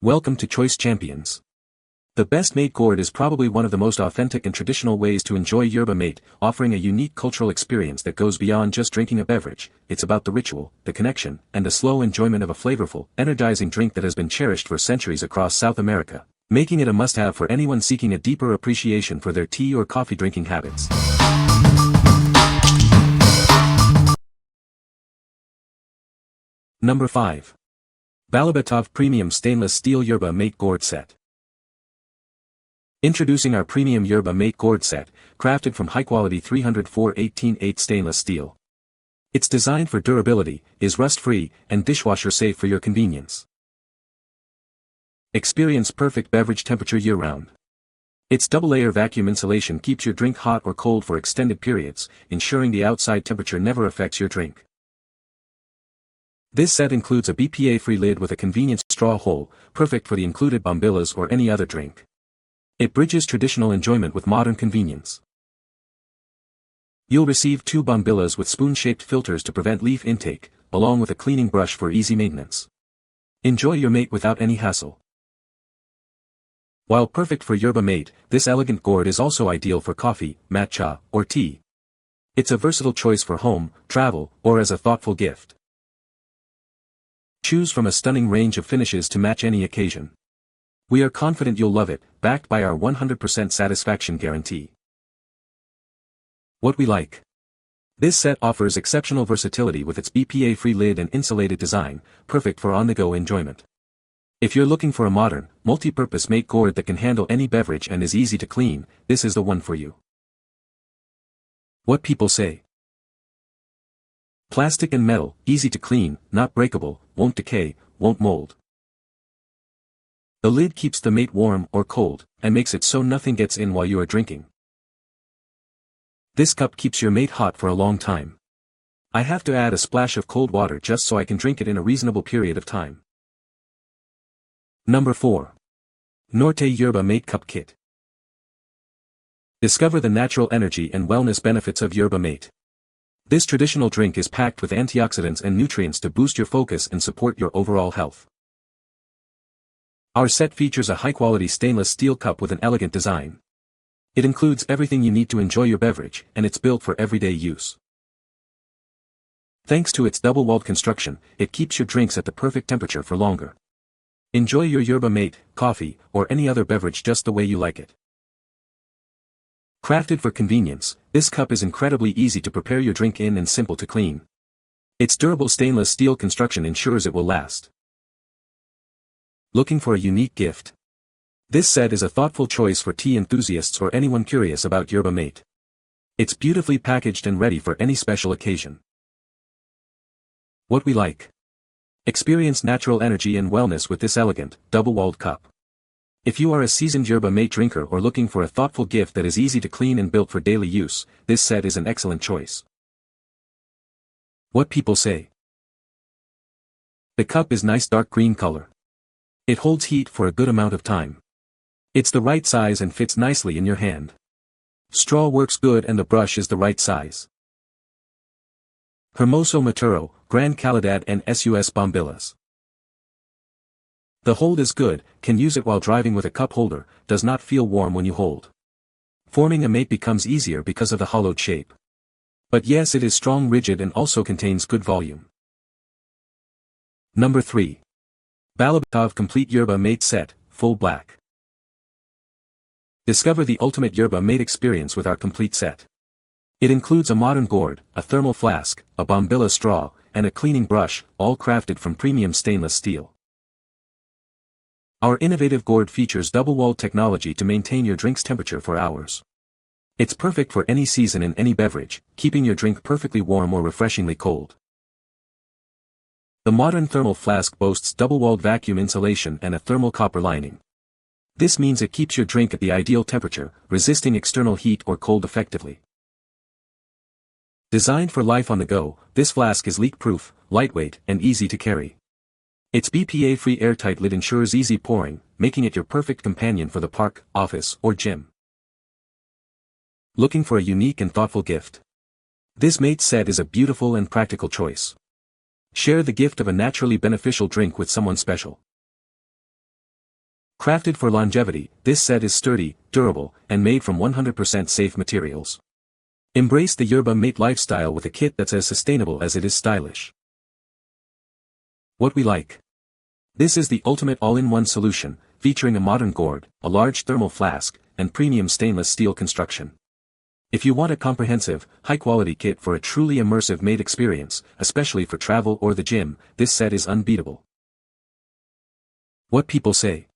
Welcome to Choice Champions. The best Mate Gourd is probably one of the most authentic and traditional ways to enjoy yerba mate, offering a unique cultural experience that goes beyond just drinking a beverage. It's about the ritual, the connection, and the slow enjoyment of a flavorful, energizing drink that has been cherished for centuries across South America, making it a must-have for anyone seeking a deeper appreciation for their tea or coffee drinking habits. Number 5. BALIBETOV Premium Stainless Steel Yerba Mate Gourd Set. Introducing our premium Yerba Mate Gourd Set, crafted from high-quality 304/18/8 stainless steel. It's designed for durability, is rust-free, and dishwasher-safe for your convenience. Experience perfect beverage temperature year-round. Its double-layer vacuum insulation keeps your drink hot or cold for extended periods, ensuring the outside temperature never affects your drink. This set includes a BPA-free lid with a convenient straw hole, perfect for the included bombillas or any other drink. It bridges traditional enjoyment with modern convenience. You'll receive 2 bombillas with spoon-shaped filters to prevent leaf intake, along with a cleaning brush for easy maintenance. Enjoy your mate without any hassle. While perfect for yerba mate, this elegant gourd is also ideal for coffee, matcha, or tea. It's a versatile choice for home, travel, or as a thoughtful gift. Choose from a stunning range of finishes to match any occasion. We are confident you'll love it, backed by our 100% satisfaction guarantee. What we like. This set offers exceptional versatility with its BPA-free lid and insulated design, perfect for on-the-go enjoyment. If you're looking for a modern, multi-purpose mate gourd that can handle any beverage and is easy to clean, this is the one for you. What people say. Plastic and metal, easy to clean, not breakable, won't decay, won't mold. The lid keeps the mate warm or cold, and makes it so nothing gets in while you are drinking. This cup keeps your mate hot for a long time. I have to add a splash of cold water just so I can drink it in a reasonable period of time. Number 4. Norte Yerba Mate Cup Kit. Discover the natural energy and wellness benefits of yerba mate. This traditional drink is packed with antioxidants and nutrients to boost your focus and support your overall health. Our set features a high-quality stainless steel cup with an elegant design. It includes everything you need to enjoy your beverage, and it's built for everyday use. Thanks to its double-walled construction, it keeps your drinks at the perfect temperature for longer. Enjoy your yerba mate, coffee, or any other beverage just the way you like it. Crafted for convenience, this cup is incredibly easy to prepare your drink in and simple to clean. Its durable stainless steel construction ensures it will last. Looking for a unique gift? This set is a thoughtful choice for tea enthusiasts or anyone curious about yerba mate. It's beautifully packaged and ready for any special occasion. What we like. Experience natural energy and wellness with this elegant, double-walled cup. If you are a seasoned yerba mate drinker or looking for a thoughtful gift that is easy to clean and built for daily use, this set is an excellent choice. What people say. The cup is nice dark green color. It holds heat for a good amount of time. It's the right size and fits nicely in your hand. Straw works good and the brush is the right size. Hermoso Maturo, Gran Calidad and SUS Bombillas. The hold is good, can use it while driving with a cup holder, does not feel warm when you hold. Forming a mate becomes easier because of the hollowed shape. But yes, it is strong, rigid and also contains good volume. Number 3. BALIBETOV Complete Yerba Mate Set, Full Black. Discover the ultimate yerba mate experience with our complete set. It includes a modern gourd, a thermal flask, a bombilla straw, and a cleaning brush, all crafted from premium stainless steel. Our innovative gourd features double-walled technology to maintain your drink's temperature for hours. It's perfect for any season and any beverage, keeping your drink perfectly warm or refreshingly cold. The modern thermal flask boasts double-walled vacuum insulation and a thermal copper lining. This means it keeps your drink at the ideal temperature, resisting external heat or cold effectively. Designed for life on the go, this flask is leak-proof, lightweight, and easy to carry. Its BPA-free airtight lid ensures easy pouring, making it your perfect companion for the park, office, or gym. Looking for a unique and thoughtful gift? This mate set is a beautiful and practical choice. Share the gift of a naturally beneficial drink with someone special. Crafted for longevity, this set is sturdy, durable, and made from 100% safe materials. Embrace the Yerba Mate lifestyle with a kit that's as sustainable as it is stylish. What we like. This is the ultimate all-in-one solution, featuring a modern gourd, a large thermal flask, and premium stainless steel construction. If you want a comprehensive, high-quality kit for a truly immersive mate experience, especially for travel or the gym, this set is unbeatable. What people say.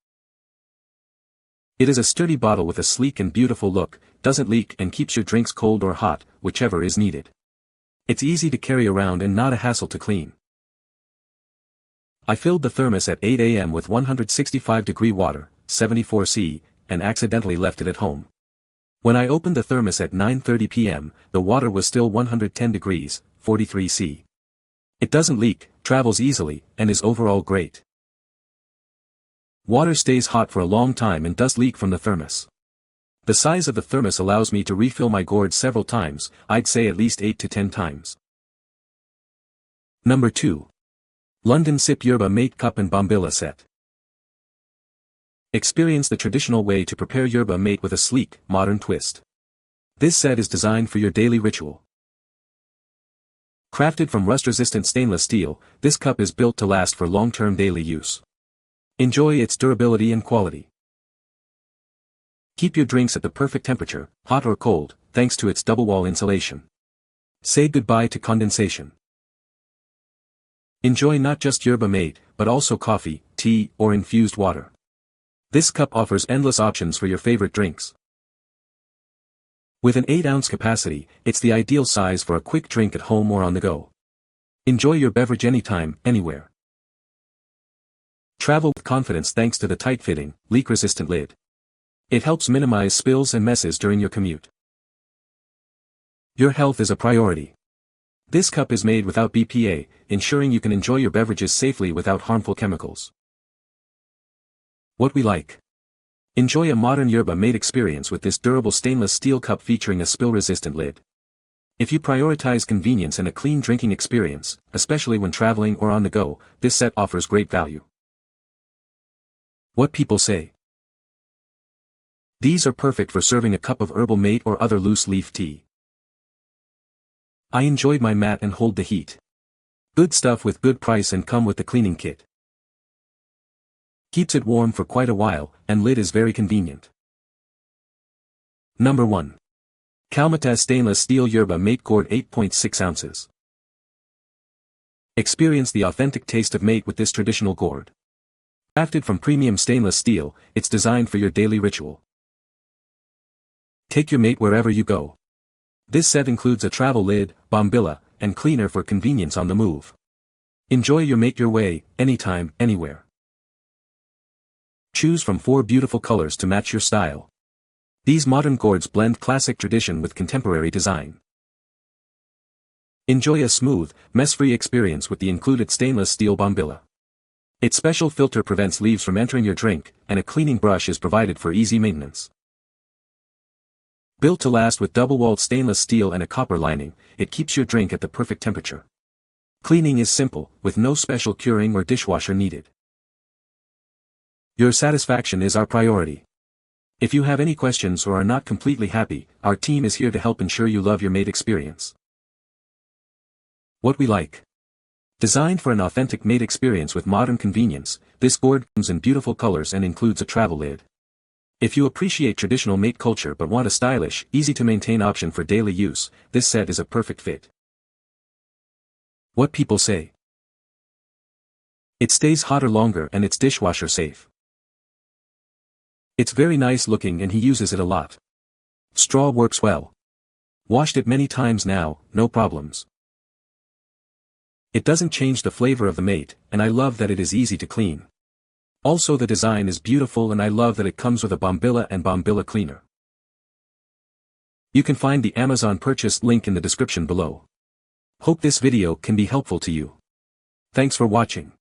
It is a sturdy bottle with a sleek and beautiful look, doesn't leak and keeps your drinks cold or hot, whichever is needed. It's easy to carry around and not a hassle to clean. I filled the thermos at 8 a.m. with 165-degree water, 74 C, and accidentally left it at home. When I opened the thermos at 9:30 p.m., the water was still 110 degrees, 43 C. It doesn't leak, travels easily, and is overall great. Water stays hot for a long time and does leak from the thermos. The size of the thermos allows me to refill my gourd several times, I'd say at least 8 to 10 times. Number 2. London Sip Yerba Mate Cup and Bombilla Set. Experience the traditional way to prepare yerba mate with a sleek, modern twist. This set is designed for your daily ritual. Crafted from rust-resistant stainless steel, this cup is built to last for long-term daily use. Enjoy its durability and quality. Keep your drinks at the perfect temperature, hot or cold, thanks to its double-wall insulation. Say goodbye to condensation. Enjoy not just yerba mate, but also coffee, tea, or infused water. This cup offers endless options for your favorite drinks. With an 8-ounce capacity, it's the ideal size for a quick drink at home or on the go. Enjoy your beverage anytime, anywhere. Travel with confidence thanks to the tight-fitting, leak-resistant lid. It helps minimize spills and messes during your commute. Your health is a priority. This cup is made without BPA, ensuring you can enjoy your beverages safely without harmful chemicals. What we like. Enjoy a modern yerba mate experience with this durable stainless steel cup featuring a spill-resistant lid. If you prioritize convenience and a clean drinking experience, especially when traveling or on the go, this set offers great value. What people say. These are perfect for serving a cup of herbal mate or other loose leaf tea. I enjoyed my mat and hold the heat. Good stuff with good price and come with the cleaning kit. Keeps it warm for quite a while, and lid is very convenient. Number 1. Kalmateh Stainless Steel Yerba Mate Gourd 8.6 ounces. Experience the authentic taste of mate with this traditional gourd. Crafted from premium stainless steel, it's designed for your daily ritual. Take your mate wherever you go. This set includes a travel lid, bombilla, and cleaner for convenience on the move. Enjoy your mate your way, anytime, anywhere. Choose from 4 beautiful colors to match your style. These modern gourds blend classic tradition with contemporary design. Enjoy a smooth, mess-free experience with the included stainless steel bombilla. Its special filter prevents leaves from entering your drink, and a cleaning brush is provided for easy maintenance. Built to last with double-walled stainless steel and a copper lining, it keeps your drink at the perfect temperature. Cleaning is simple, with no special curing or dishwasher needed. Your satisfaction is our priority. If you have any questions or are not completely happy, our team is here to help ensure you love your mate experience. What we like. Designed for an authentic mate experience with modern convenience, this gourd comes in beautiful colors and includes a travel lid. If you appreciate traditional mate culture but want a stylish, easy-to-maintain option for daily use, this set is a perfect fit. What people say. It stays hotter longer and it's dishwasher safe. It's very nice looking and he uses it a lot. Straw works well. Washed it many times now, no problems. It doesn't change the flavor of the mate, and I love that it is easy to clean. Also the design is beautiful and I love that it comes with a bombilla and bombilla cleaner. You can find the Amazon purchase link in the description below. Hope this video can be helpful to you. Thanks for watching.